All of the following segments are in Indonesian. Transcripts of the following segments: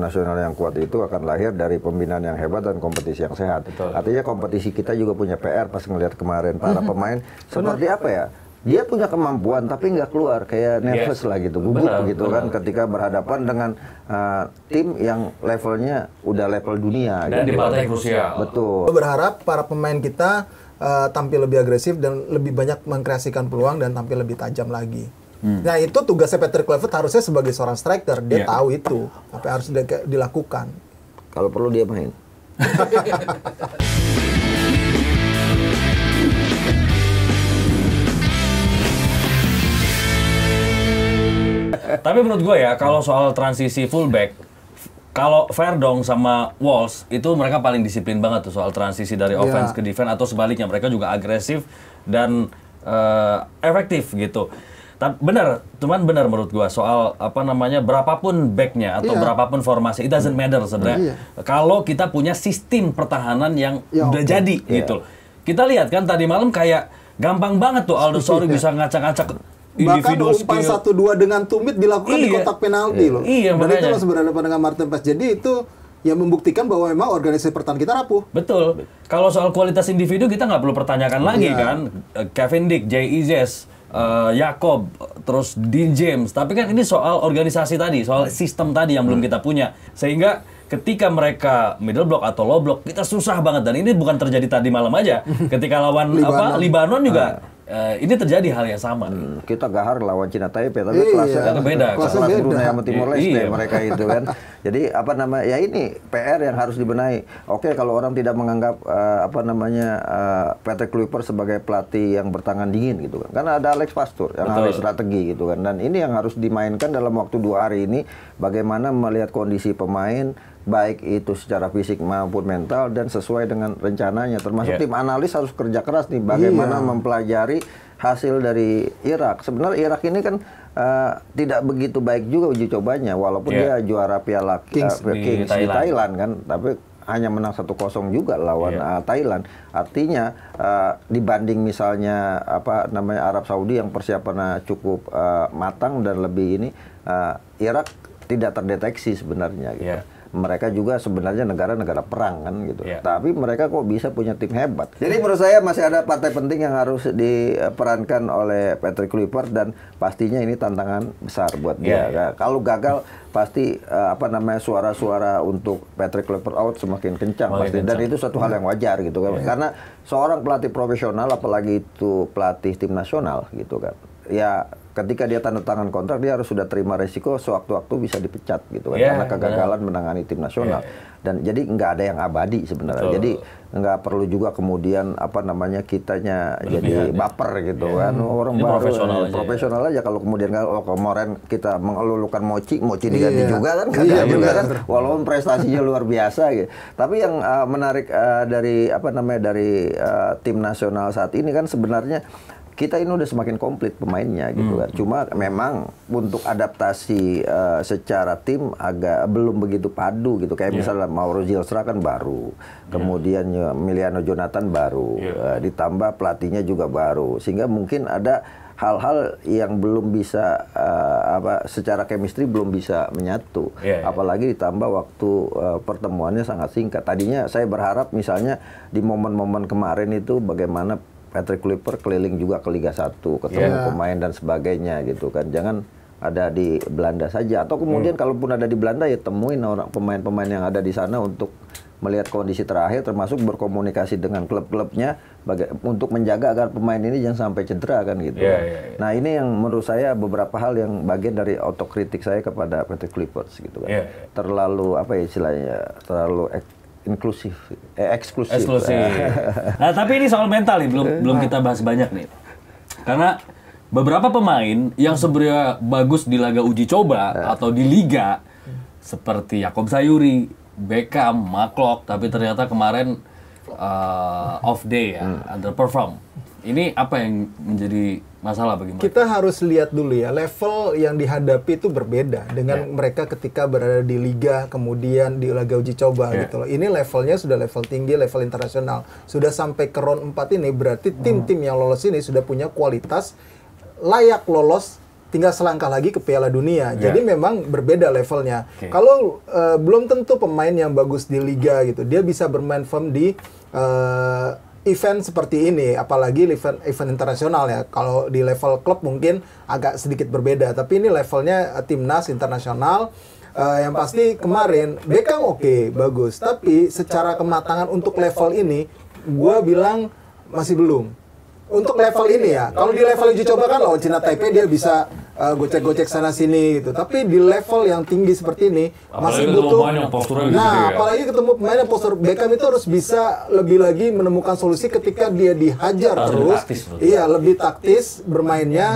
nasional yang kuat itu akan lahir dari pembinaan yang hebat dan kompetisi yang sehat. Betul. Artinya kompetisi kita juga punya PR pas ngelihat kemarin para pemain seperti apa ya? Dia punya kemampuan tapi nggak keluar, kayak nervous lah gitu, gugup gitu kan ketika berhadapan dengan tim yang levelnya udah level dunia. Dan gitu. di partai krusial. Betul. Berharap para pemain kita tampil lebih agresif dan lebih banyak mengkreasikan peluang dan tampil lebih tajam lagi. Nah itu tugasnya Patrick Kluivert harusnya sebagai seorang striker, dia tahu itu apa yang harus dilakukan. Kalau perlu dia main. Tapi menurut gue ya, kalau soal transisi fullback, kalau Verdong sama Wolves itu mereka paling disiplin banget tuh soal transisi dari offense ke defense atau sebaliknya, mereka juga agresif dan efektif gitu. Benar, cuman benar menurut gua soal apa namanya berapapun backnya atau berapapun formasi, it doesn't matter sebenarnya. Kalau kita punya sistem pertahanan yang udah jadi gitu. Kita lihat kan tadi malam kayak gampang banget tuh Aldo Sorry bisa ngacak-ngacak individu bahkan umpan 1-2 dengan tumit dilakukan di kotak penalti loh. Iya, dan makanya. itu langsung berhadapan dengan Martin Paes. Jadi itu yang membuktikan bahwa memang organisasi pertahanan kita rapuh. Betul. Kalau soal kualitas individu kita nggak perlu pertanyakan lagi kan. Kevin Dick, Jay Izes, Jakob, terus Dean James. Tapi kan ini soal organisasi tadi, soal sistem tadi yang belum kita punya. Sehingga ketika mereka middle block atau low block, kita susah banget. Dan ini bukan terjadi tadi malam aja. Ketika lawan Libanon juga, ini terjadi hal yang sama. Kita gahar lawan Cina Taipei, tapi kelasnya beda. kelas Brunei sama Timor Leste mereka itu kan. Jadi apa namanya? Ya ini PR yang harus dibenahi. Oke, kalau orang tidak menganggap Patrick Kluivert sebagai pelatih yang bertangan dingin gitu kan. Karena ada Alex Pastoor yang harus strategi gitu kan. Dan ini yang harus dimainkan dalam waktu 2 hari ini, bagaimana melihat kondisi pemain baik itu secara fisik maupun mental dan sesuai dengan rencananya. Termasuk tim analis harus kerja keras nih bagaimana mempelajari hasil dari Irak. Sebenarnya Irak ini kan tidak begitu baik juga uji cobanya walaupun dia juara Piala Kings di Thailand kan, tapi hanya menang 1-0 juga lawan Thailand. Artinya dibanding misalnya Arab Saudi yang persiapannya cukup matang dan lebih ini, Irak tidak terdeteksi sebenarnya gitu. Mereka juga sebenarnya negara-negara perang kan gitu. Tapi mereka kok bisa punya tim hebat. Jadi menurut saya masih ada partai penting yang harus diperankan oleh Patrick Kluivert dan pastinya ini tantangan besar buat dia. Kalau gagal pasti suara-suara untuk Patrick Kluivert out semakin kencang pasti. Dan itu satu hal yang wajar gitu kan. Karena seorang pelatih profesional apalagi itu pelatih tim nasional gitu kan. Ya ketika dia tanda tangan kontrak dia harus sudah terima resiko sewaktu-waktu bisa dipecat gitu kan karena kegagalan menangani tim nasional. Dan jadi nggak ada yang abadi sebenarnya. Jadi nggak perlu juga kemudian kitanya jadi baper gitu kan. Orang ini baru profesional aja kalau kemudian kemarin kita mengelulukan Mochi diganti juga kan juga kan walaupun prestasinya luar biasa gitu. Tapi yang menarik dari tim nasional saat ini kan sebenarnya kita ini udah semakin komplit pemainnya gitu kan. Cuma memang untuk adaptasi secara tim agak belum begitu padu gitu. Kayak misalnya Mauro Zilstra kan baru. Kemudian Emiliano Jonathan baru. Ditambah pelatihnya juga baru. Sehingga mungkin ada hal-hal yang belum bisa secara chemistry belum bisa menyatu. Apalagi ditambah waktu pertemuannya sangat singkat. Tadinya saya berharap misalnya di momen-momen kemarin itu bagaimana Patrick Kluivert keliling juga ke Liga 1, ketemu pemain dan sebagainya gitu kan. Jangan ada di Belanda saja. Atau kemudian kalaupun ada di Belanda ya temuin orang pemain-pemain yang ada di sana untuk melihat kondisi terakhir, termasuk berkomunikasi dengan klub-klubnya untuk menjaga agar pemain ini jangan sampai cedera kan gitu. Nah ini yang menurut saya beberapa hal yang bagian dari otokritik saya kepada Patrick Kluivert gitu kan. Terlalu terlalu eksklusif. Nah, tapi ini soal mental nih, belum kita bahas banyak nih. Karena beberapa pemain yang sebenarnya bagus di laga uji coba atau di liga seperti Jakob Sayuri, Beckham, McClough, tapi ternyata kemarin off day underperform. Ini apa yang menjadi masalah bagi mereka? Kita harus lihat dulu ya, level yang dihadapi itu berbeda dengan mereka ketika berada di liga, kemudian di laga uji coba gitu loh. Ini levelnya sudah level tinggi, level internasional. Sudah sampai ke round 4 ini, berarti tim-tim yang lolos ini sudah punya kualitas layak lolos tinggal selangkah lagi ke Piala Dunia. Jadi memang berbeda levelnya. Oke. Kalau belum tentu pemain yang bagus di liga gitu, dia bisa bermain firm di event seperti ini, apalagi event internasional ya. Kalau di level klub mungkin agak sedikit berbeda, tapi ini levelnya timnas internasional. Yang pasti kemarin Beckham oke, bagus, tapi secara kematangan untuk level ini, gua bilang masih belum. Untuk level ini ya, kalau di level uji coba kan lawan Cina Taipei dia bisa gocek-gocek sana sini gitu. Tapi di level yang tinggi seperti ini Apalagi masih ketemu butuh. pemain yang posturnya gitu Nah, ya. apalagi ketemu pemain yang postur. Beckham itu harus bisa lebih lagi menemukan solusi ketika dia dihajar Harus terus. lebih taktis, menurut Iya, lebih taktis bermainnya,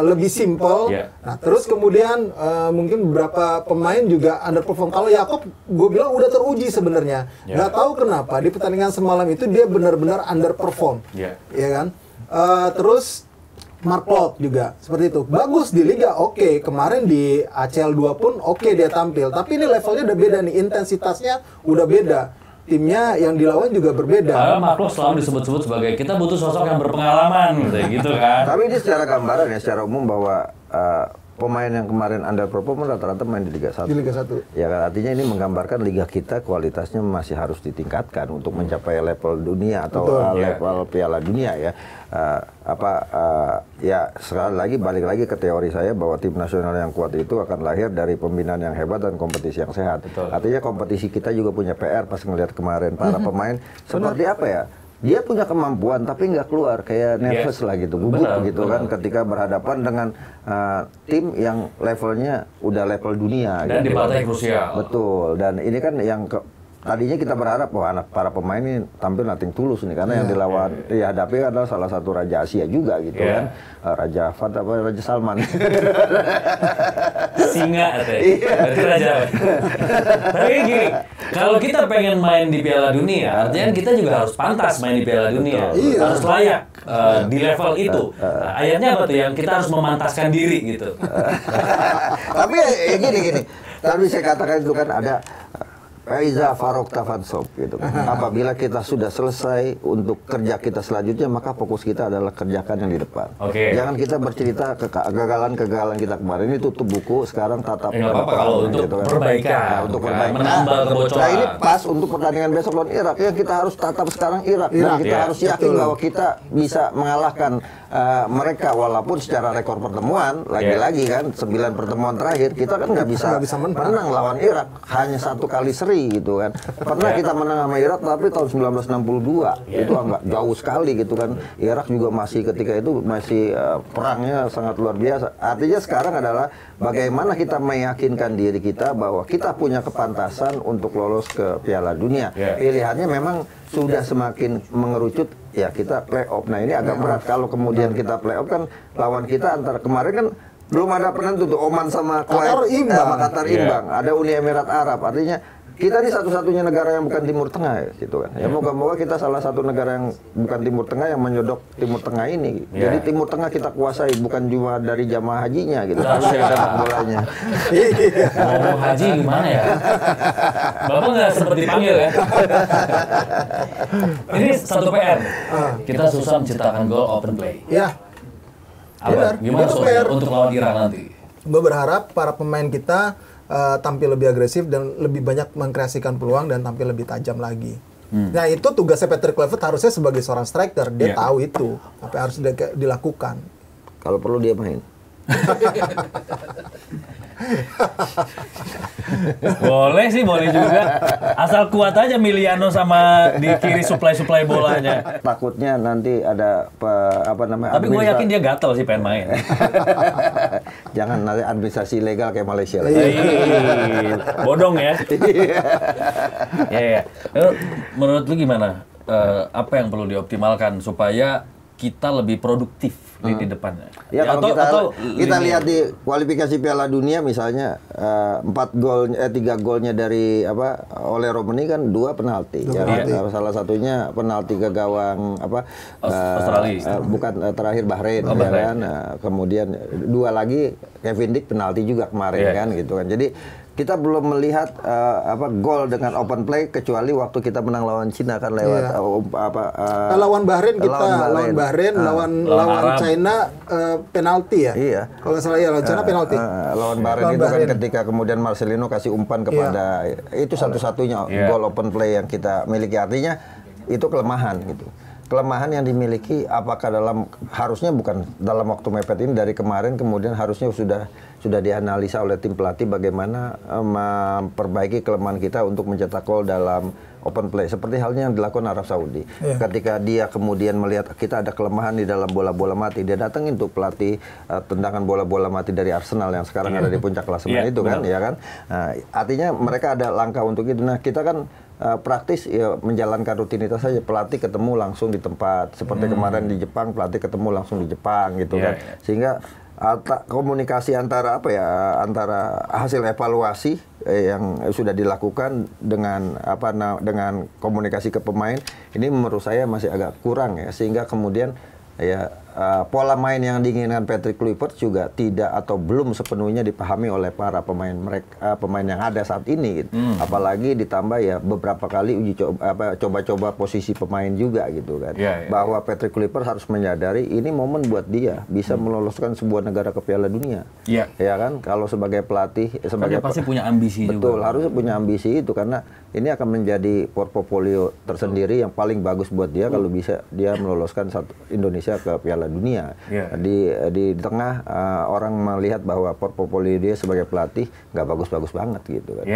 lebih simple. Iya. Nah, terus kemudian mungkin beberapa pemain juga underperform. Kalau Yakob, gue bilang udah teruji sebenarnya. Iya. Nggak tahu kenapa di pertandingan semalam itu dia benar-benar underperform. Iya. Ya kan? Terus Mark Klok juga seperti itu. Bagus di liga, oke. Kemarin di ACL 2 pun oke dia tampil. Tapi ini levelnya udah beda nih, intensitasnya udah beda. Timnya yang dilawan juga berbeda. Padahal Mark Klok selalu disebut-sebut sebagai kita butuh sosok yang berpengalaman gitu kan. Tapi ini secara gambaran ya, secara umum bahwa pemain yang kemarin underperform rata-rata main di Liga 1. Di Liga 1. Ya kan, artinya ini menggambarkan liga kita kualitasnya masih harus ditingkatkan untuk mencapai level dunia atau level Piala Dunia ya. Ya sekali lagi balik lagi ke teori saya bahwa tim nasional yang kuat itu akan lahir dari pembinaan yang hebat dan kompetisi yang sehat. Betul. Artinya kompetisi kita juga punya PR pas ngelihat kemarin para pemain seperti apa ya? Dia punya kemampuan tapi nggak keluar, kayak nervous lah gitu, gugup gitu kan ketika berhadapan dengan tim yang levelnya udah level dunia. Dan di gitu. partai krusial. Betul, dan ini kan yang tadinya kita berharap bahwa para pemain ini tampil nothing tulus nih, karena yang dihadapi adalah salah satu Raja Asia juga gitu kan, Raja Fat apa Raja Salman. Singa itu Raja. Tapi gini, kalau kita pengen main di Piala Dunia, artinya kita juga harus pantas main di Piala Dunia. Harus layak di level itu. Ayatnya apa tuh? Yang kita harus memantaskan diri gitu. Tapi ya gini. Tadi saya katakan itu kan ada Faiza Farok Tafansop gitu kan. Apabila kita sudah selesai untuk kerja kita selanjutnya, maka fokus kita adalah kerjakan yang di depan. Oke. Jangan kita bercerita kegagalan-kegagalan kita kemarin, ini tutup buku, sekarang tatap Nggak apa-apa kalau untuk perbaikan. Nah, untuk perbaikan. Menambah kebocoran. Nah, ini pas untuk pertandingan besok lawan Irak. Ya kita harus tatap sekarang Irak. Dan kita harus yakin bahwa kita bisa mengalahkan mereka, walaupun secara rekor pertemuan lagi-lagi kan 9 pertemuan terakhir kita kan nggak bisa menang lawan Irak, hanya 1 kali seri gitu kan. Pernah kita menang sama Irak tapi tahun 1962 itu agak jauh sekali gitu kan. Irak juga masih ketika itu masih perangnya sangat luar biasa. Artinya sekarang adalah bagaimana kita meyakinkan diri kita bahwa kita punya kepantasan untuk lolos ke Piala Dunia. Pilihannya memang sudah semakin mengerucut, ya kita playoff. Nah ini agak berat kalau kemudian kita playoff kan lawan kita antara kemarin kan belum ada penentu tuh, Oman sama Kuwait sama Qatar imbang, ada Uni Emirat Arab. Artinya kita ini satu-satunya negara yang bukan Timur Tengah ya, gitu kan. Ya moga-moga kita salah satu negara yang bukan Timur Tengah yang menyodok Timur Tengah ini. Jadi Timur Tengah kita kuasai, bukan cuma dari jamaah hajinya gitu, tapi dari sepak bolanya. Mau haji gimana ya? Bapak nggak sempat dipanggil ya? Ini satu PR. Kita susah menciptakan gol open play. Ya, Apa? Gimana Itu soalnya PR. untuk lawan Irak nanti? gue berharap para pemain kita tampil lebih agresif dan lebih banyak mengkreasikan peluang dan tampil lebih tajam lagi. Nah itu tugasnya Patrick Kluivert harusnya sebagai seorang striker, dia tahu itu apa yang harus dilakukan. Kalau perlu dia main. Boleh sih, boleh juga. Asal kuat aja Miliano sama di kiri suplai bolanya. Takutnya nanti ada apa namanya? Tapi gue yakin dia gatel sih pengen main. Jangan nanti administrasi ilegal kayak Malaysia. Bodong ya. Iya. Menurut lu gimana? Apa yang perlu dioptimalkan supaya kita lebih produktif di depannya? Ya, kalau kita lihat di kualifikasi Piala Dunia misalnya 3 golnya dari oleh Romani kan 2 penalti. Salah satunya penalti ke gawang Australia. Bukan terakhir Bahrain ya kan. Kemudian 2 lagi Kevin Dick penalti juga kemarin kan gitu kan. Jadi kita belum melihat gol dengan open play kecuali waktu kita menang lawan Cina kan lewat lawan Bahrain kita lawan China penalti ya. Iya. Kalau nggak salah ya lawan China penalti. Lawan Bahrain itu kan ketika kemudian Marcelino kasih umpan kepada itu satu-satunya gol open play yang kita miliki, artinya itu kelemahan gitu. Kelemahan yang dimiliki apakah harusnya bukan dalam waktu mepet ini, dari kemarin kemudian harusnya sudah dianalisa oleh tim pelatih bagaimana memperbaiki kelemahan kita untuk mencetak gol dalam open play seperti halnya yang dilakukan Arab Saudi. Ketika dia kemudian melihat kita ada kelemahan di dalam bola-bola mati, dia datangin untuk pelatih tendangan bola-bola mati dari Arsenal yang sekarang ada di puncak klasemen itu kan, ya kan. Nah, artinya mereka ada langkah untuk itu. Nah, kita kan praktis ya menjalankan rutinitas saja, pelatih ketemu langsung di tempat seperti kemarin di Jepang, pelatih ketemu langsung di Jepang gitu kan. Sehingga komunikasi antara antara hasil evaluasi yang sudah dilakukan dengan dengan komunikasi ke pemain ini menurut saya masih agak kurang ya, sehingga kemudian pola main yang diinginkan Patrick Kluivert juga tidak atau belum sepenuhnya dipahami oleh para pemain yang ada saat ini gitu. Apalagi ditambah ya beberapa kali coba-coba posisi pemain juga gitu kan. Bahwa Patrick Kluivert harus menyadari ini momen buat dia bisa meloloskan sebuah negara ke Piala Dunia. Ya kan, kalau sebagai pelatih dia pasti punya ambisi juga. Betul, harus punya ambisi itu karena ini akan menjadi portofolio tersendiri yang paling bagus buat dia kalau bisa dia meloloskan Indonesia ke Piala Dunia. Di tengah orang melihat bahwa portofolio dia sebagai pelatih nggak bagus-bagus banget gitu kan.